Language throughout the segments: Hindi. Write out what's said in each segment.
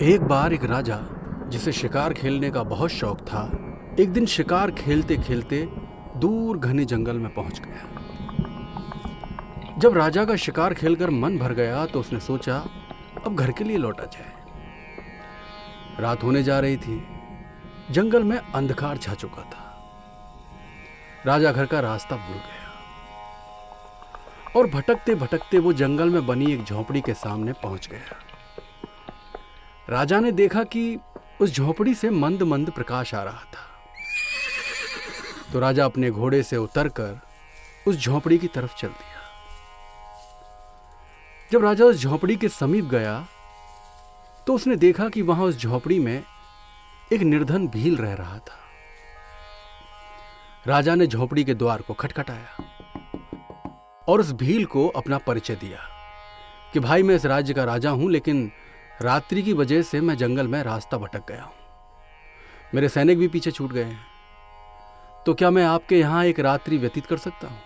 एक बार एक राजा जिसे शिकार खेलने का बहुत शौक था, एक दिन शिकार खेलते खेलते दूर घने जंगल में पहुंच गया। जब राजा का शिकार खेलकर मन भर गया तो उसने सोचा अब घर के लिए लौटा जाए। रात होने जा रही थी, जंगल में अंधकार छा चुका था। राजा घर का रास्ता भूल गया और भटकते भटकते वो जंगल में बनी एक झोपड़ी के सामने पहुंच गया। राजा ने देखा कि उस झोपड़ी से मंद मंद प्रकाश आ रहा था, तो राजा अपने घोड़े से उतरकर उस झोपड़ी की तरफ चल दिया। जब राजा उस झोपड़ी के समीप गया तो उसने देखा कि वहां उस झोपड़ी में एक निर्धन भील रह रहा था। राजा ने झोपड़ी के द्वार को खटखटाया और उस भील को अपना परिचय दिया कि भाई, मैं इस राज्य का राजा हूं, लेकिन रात्रि की वजह से मैं जंगल में रास्ता भटक गया हूं। मेरे सैनिक भी पीछे छूट गए हैं, तो क्या मैं आपके यहां एक रात्रि व्यतीत कर सकता हूं?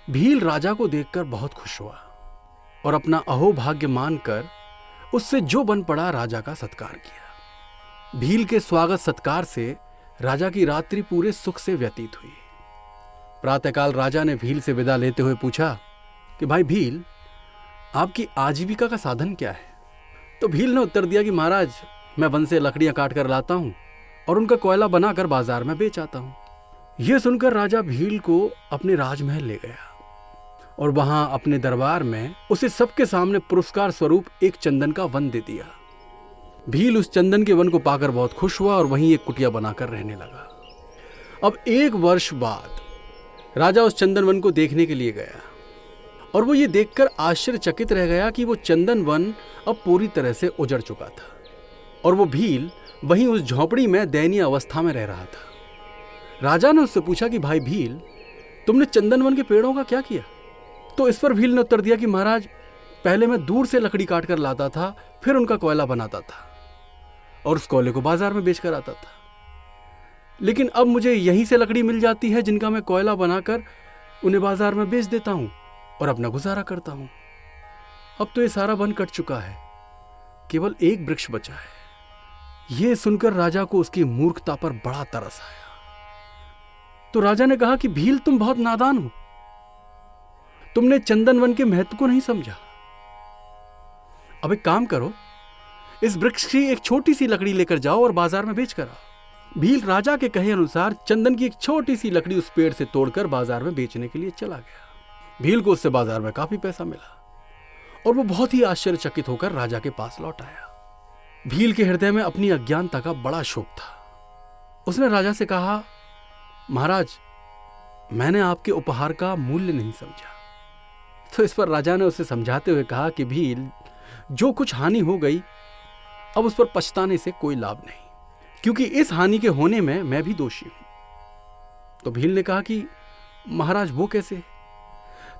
भील राजा को देखकर बहुत खुश हुआ और अपना अहोभाग्य मानकर उससे जो बन पड़ा राजा का सत्कार किया। भील के स्वागत सत्कार से राजा की रात्रि पूरे सुख से व्यतीत हुई। प्रातःकाल राजा ने भील से विदा लेते हुए पूछा कि भाई भील, आपकी आजीविका का साधन क्या है? तो भील ने उत्तर दिया कि महाराज, मैं वन से लकड़ियां काट कर लाता हूं और उनका कोयला बनाकर बाजार में बेच आता हूं। यह सुनकर राजा भील को अपने राजमहल ले गया और वहां अपने दरबार में उसे सबके सामने पुरस्कार स्वरूप एक चंदन का वन दे दिया। भील उस चंदन के वन को पाकर बहुत खुश हुआ और वहीं एक कुटिया बनाकर रहने लगा। अब 1 वर्ष बाद राजा उस चंदन वन को देखने के लिए गया और वो ये देखकर आश्चर्यचकित रह गया कि वो चंदन वन अब पूरी तरह से उजड़ चुका था और वो भील वहीं उस झोपड़ी में दयनीय अवस्था में रह रहा था। राजा ने उससे पूछा कि भाई भील, तुमने चंदन वन के पेड़ों का क्या किया? तो इस पर भील ने उत्तर दिया कि महाराज, पहले मैं दूर से लकड़ी काट कर लाता था, फिर उनका कोयला बनाता था और उस कोयले को बाजार में बेचकर आता था, लेकिन अब मुझे यहीं से लकड़ी मिल जाती है जिनका मैं कोयला बनाकर उन्हें बाजार में बेच देता हूं और अपना गुजारा करता हूं। अब तो ये सारा वन कट चुका है, केवल एक वृक्ष बचा है। यह सुनकर राजा को उसकी मूर्खता पर बड़ा तरस आया। तो राजा ने कहा कि भील, तुम बहुत नादान हो, तुमने चंदन वन के महत्व को नहीं समझा। अब एक काम करो, इस वृक्ष की एक छोटी सी लकड़ी लेकर जाओ और बाजार में बेच कर आओ। भील राजा के कहे अनुसार चंदन की एक छोटी सी लकड़ी उस पेड़ से तोड़कर बाजार में बेचने के लिए चला गया। भील को उससे बाजार में काफी पैसा मिला और वो बहुत ही आश्चर्यचकित होकर राजा के पास लौट आया। भील के हृदय में अपनी अज्ञानता का बड़ा शोक था। उसने राजा से कहा, महाराज, मैंने आपके उपहार का मूल्य नहीं समझा। तो इस पर राजा ने उसे समझाते हुए कहा कि भील, जो कुछ हानि हो गई, अब उस पर पछताने से कोई लाभ नहीं, क्योंकि इस हानि के होने में मैं भी दोषी हूं। तो भील ने कहा कि महाराज, वो कैसे?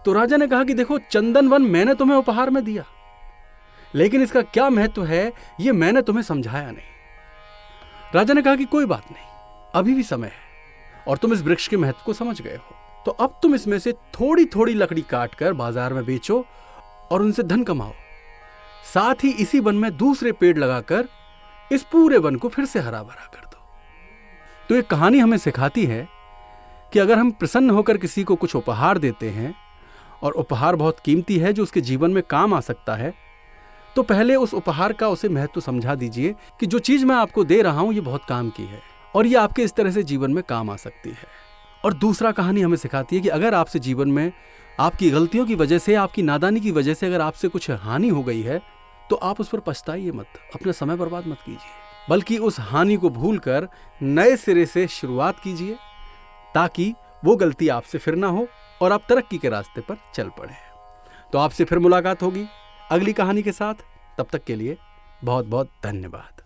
तो राजा ने कहा कि देखो, चंदन वन मैंने तुम्हें उपहार में दिया, लेकिन इसका क्या महत्व है ये मैंने तुम्हें समझाया नहीं। राजा ने कहा कि कोई बात नहीं, अभी भी समय है और तुम इस वृक्ष के महत्व को समझ गए हो, तो अब तुम इसमें से थोड़ी थोड़ी लकड़ी काट कर बाजार में बेचो और उनसे धन कमाओ। साथ ही इसी वन में दूसरे पेड़ लगाकर इस पूरे वन को फिर से हरा भरा कर दो। तो ये कहानी हमें सिखाती है कि अगर हम प्रसन्न होकर किसी को कुछ उपहार देते हैं और उपहार बहुत कीमती है, जो उसके जीवन में काम आ सकता है, तो पहले उस उपहार का उसे महत्व समझा दीजिए कि जो चीज मैं आपको दे रहा हूं ये बहुत काम की है और ये आपके इस तरह से जीवन में काम आ सकती है। और दूसरा कहानी हमें सिखाती है कि अगर आपसे जीवन में आपकी गलतियों की वजह से, आपकी नादानी की वजह से अगर आपसे कुछ हानि हो गई है, तो आप उस पर पछताइए मत, अपना समय बर्बाद मत कीजिए, बल्कि उस हानि को भूलकर नए सिरे से शुरुआत कीजिए, ताकि वो गलती आपसे फिर ना हो और आप तरक्की के रास्ते पर चल पड़े। तो आपसे फिर मुलाकात होगी अगली कहानी के साथ। तब तक के लिए बहुत बहुत धन्यवाद।